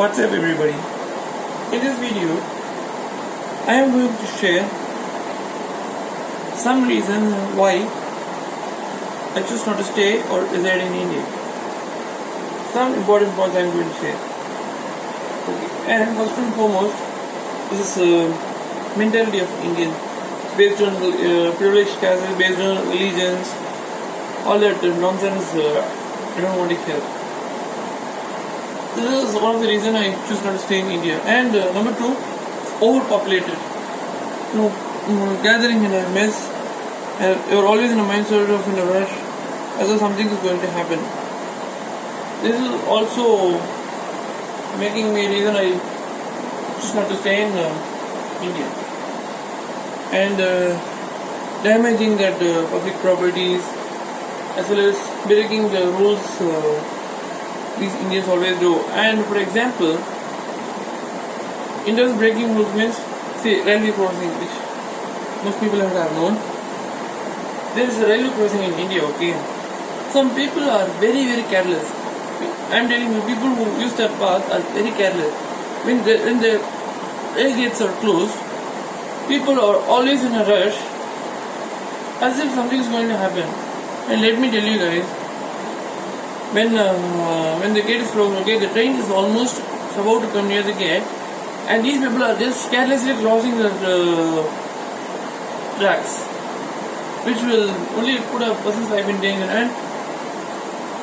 What's up everybody? In this video I am going to share some reason why I choose not to stay or reside in India. Some important points I am going to share. Okay. And first and foremost, this is mentality of Indian based on privileged castes, based on religions, all that nonsense I don't want to hear. This is one of the reasons I choose not to stay in India. And number two, overpopulated. Gathering in a mess, and you're always in a mindset of in a rush as though something is going to happen. This is also making me reason I choose not to stay in India. And damaging that public properties as well as breaking the rules these Indians always do. And for example, India's breaking rules means, say, railway crossing, which most people have known. There is a railway crossing in India, okay? Some people are very, very careless. I am telling you, people who use that path are very careless. When the rail gates are closed, people are always in a rush as if something is going to happen. And let me tell you guys, when the gate is closed, okay, the train is almost about to come near the gate, and these people are just carelessly crossing the tracks, which will only put a person's life in danger. And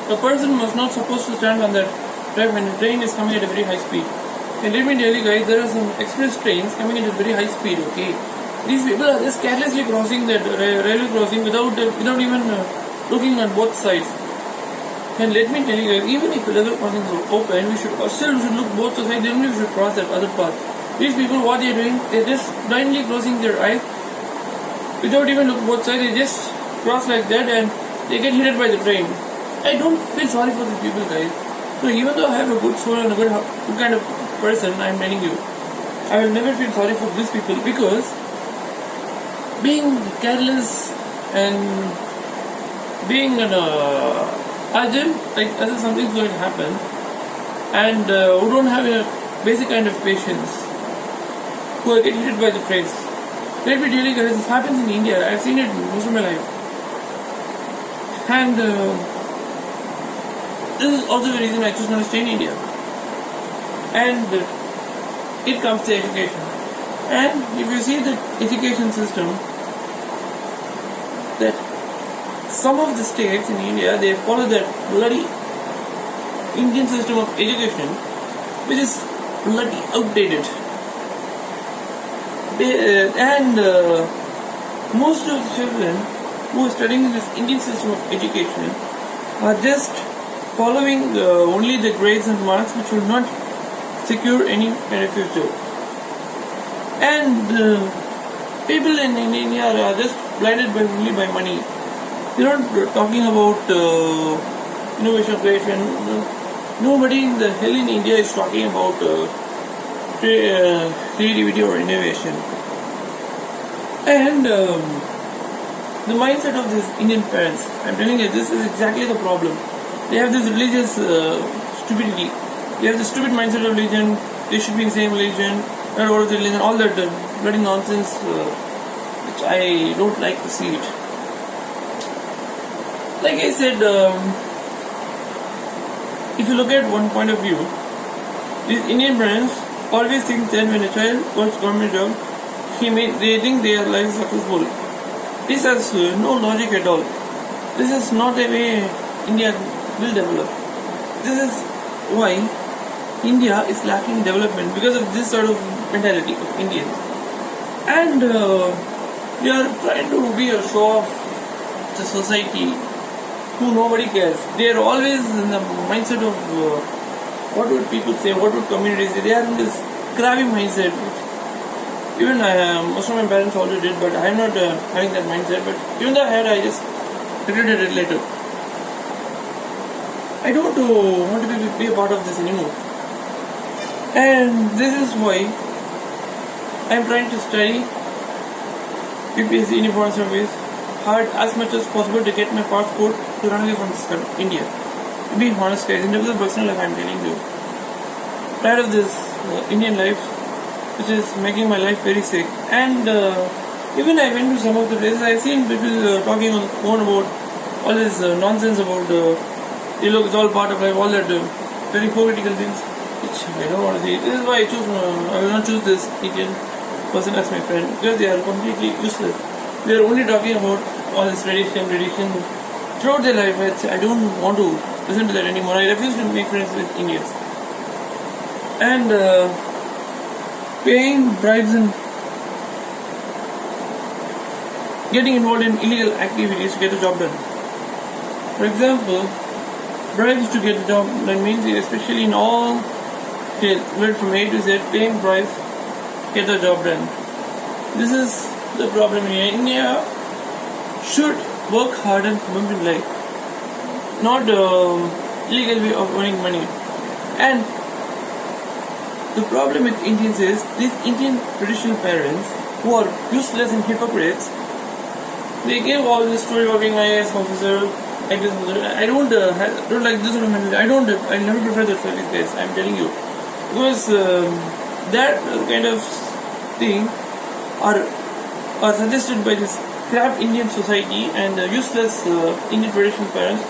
the person was not supposed to stand on that track when the train is coming at a very high speed. And let me tell you guys, there are some express trains coming at a very high speed, okay? These people are just carelessly crossing that railway crossing without even looking on both sides. And let me tell you guys, even if the railway crossings are open, we should look both sides, then we should cross that other path. These people, what they are doing, they are just blindly closing their eyes without even looking both sides. They just cross like that and they get hit by the train. I don't feel sorry for these people, guys. So even though I have a good soul and a good kind of person, I am telling you, I will never feel sorry for these people, because being careless and being an urgent, like as if something is going to happen, and who don't have a basic kind of patience, who are getting hit by the trains. Let me tell you guys, this happens in India. I've seen it most of my life. And this is also the reason I choose not to stay in India. And it comes to education. And if you see the education system, that some of the states in India, they follow that bloody Indian system of education, which is bloody outdated. Most of the children who are studying in this Indian system of education are just following only the grades and marks, which will not secure any kind of future. And people in India are just blinded only by money. They're not talking about innovation creation. Nobody in the hell in India is talking about creativity or innovation. And the mindset of these Indian parents, I'm telling you, this is exactly the problem. They have this religious stupidity. They have the stupid mindset of religion. They should be in the same religion, not out of the religion, all that bloody nonsense, which I don't like to see it. Like I said, if you look at one point of view, these Indian parents always think that when a child goes to government job, they think their life is successful. This has no logic at all. This is not a way India will develop. This is why India is lacking development, because of this sort of mentality of Indians. And they are trying to be a show of the society who nobody cares. They are always in the mindset of what would people say, what would communities say. They are in this crabby mindset. Even most of my parents also did, but I am not having that mindset. But even though I had, I just regretted it later. I don't want to be a part of this anymore. And this is why I am trying to study UPSC Uniform Service hard as much as possible to get my passport to run away from India. To be honest, guys, in terms of personal life, I am telling you, tired of this Indian life, which is making my life very sick. And even I went to some of the places, I've seen people talking on the phone about all this nonsense about it's all part of life, all that very political things, which I don't want to see. This is why I will not choose this Indian person as my friend, because they are completely useless. They are only talking about all this tradition throughout their life. I don't want to listen to that anymore. I refuse to make friends with Indians. And paying bribes and getting involved in illegal activities to get the job done. For example, bribes to get the job done means, especially in all fields, from A to Z, paying bribes get the job done. This is the problem in India. India should work hard and promote in life, not illegal way of earning money. And the problem with Indians is these Indian traditional parents who are useless and hypocrites. They give all this story of being IAS officer, like this. I don't like this mentality. I never prefer that service, guys. I'm telling you, because that kind of thing are suggested by this crap Indian society and useless Indian traditional parents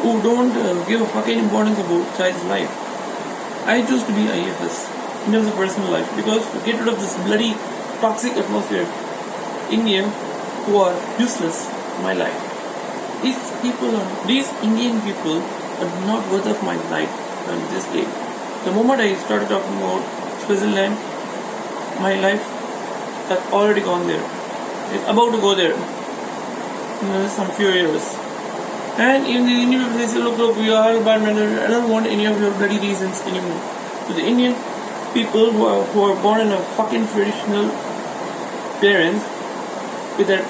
who don't give a fucking importance about child's life. I choose to be IFS in terms of personal life, because to get rid of this bloody toxic atmosphere, Indian who are useless in my life. These Indian people are not worth of my life from this day. The moment I started talking about Switzerland, my life has already gone there. It's about to go there in some few years. And even the Indian people say, look, we are bad men. I don't want any of your bloody reasons anymore. So the Indian people who are born in a fucking traditional parents with that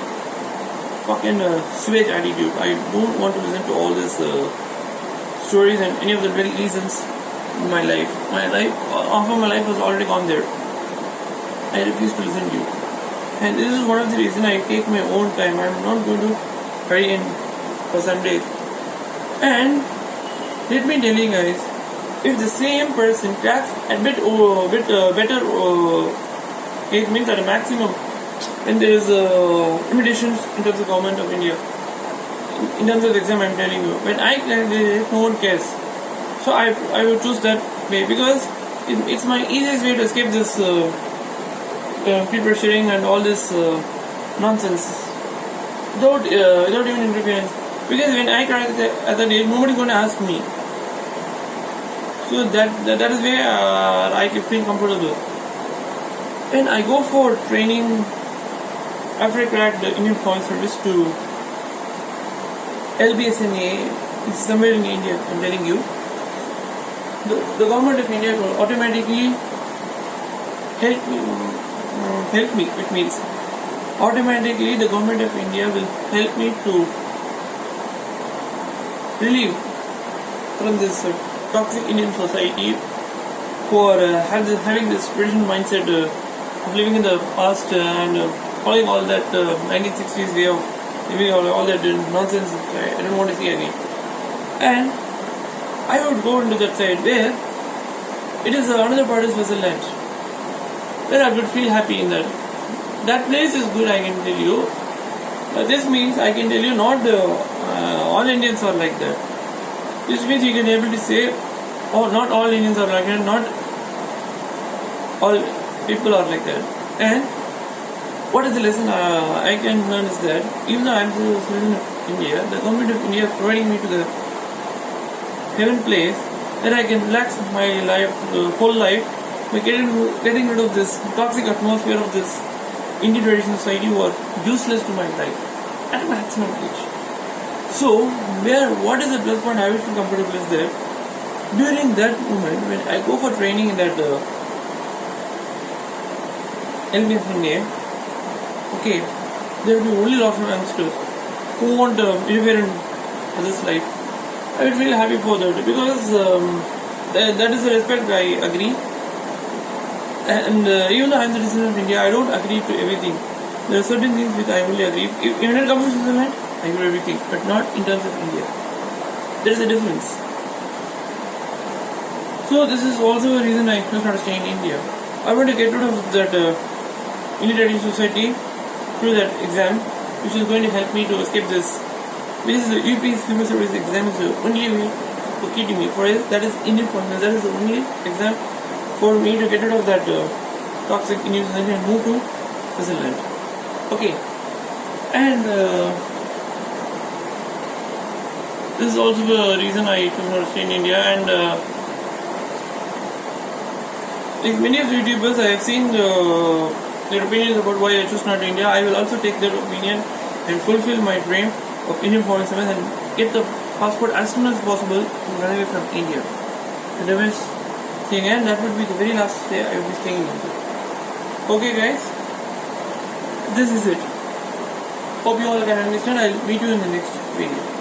fucking sewage attitude, I don't want to listen to all these stories and any of the bloody reasons in my life. Half of my life was already gone there. I refuse to listen to you. And this is one of the reasons I take my own time. I'm not going to hurry in for some days. And let me tell you guys, if the same person cracks a bit better it means at a maximum, and there is limitations in terms of government of India, in terms of exam, I'm telling you, when I crack this, no one cares. So I will choose that way, because it's my easiest way to escape this people sharing and all this nonsense without even interference. Because when I crack at that age, nobody is going to ask me. So that is where I feel comfortable. When I go for training after I cracked the Indian Foreign Service to LBSNA, it's somewhere in India, I'm telling you. The government of India will automatically help me, which means automatically the government of India will help me to relieve from this toxic Indian society who are having this traditional mindset of living in the past and following all that 1960s way of living, all that nonsense I don't want to see again. And I would go into that side where it is another part of Switzerland, where I would feel happy in that. That place is good, I can tell you. This means I can tell you not all Indians are like that. This means you can be able to say, oh, not all Indians are like that, not all people are like that. And what is the lesson I can learn is that even though I am in India, the government of India is providing me to the heaven place that I can relax my life, whole life, by getting rid of this toxic atmosphere of this Indian traditional society who are useless to my life at a maximum age. So, what is the plus point I will feel comfortable is that during that moment when I go for training in that LBSNA, okay, there will be only lots of youngsters who won't interfere in others' life. I will feel happy for that, because that is the respect I agree. And even though I am the citizen of India, I don't agree to everything. There are certain things which I only agree. If when it comes to Switzerland, I agree everything, but not in terms of India. There is a difference. So this is also a reason I choose not to stay in India. I want to get rid of that Indian Rating Society through that exam, which is going to help me to escape this. This is the UPSC Civil Service exam is the only way for keeping me. For it, that is Indian Force. That is the only exam for me to get rid of that toxic Indian society and move to Switzerland. Okay, and this is also the reason I choose not to stay in India. And like many of the YouTubers, I have seen their opinions about why I choose not India. I will also take their opinion and fulfill my dream of Indian Foreign Service and get the passport as soon as possible to run away from India. And I was saying, and that would be the very last day I will be staying in India. Okay guys, this is it. Hope you all can understand. I'll meet you in the next video.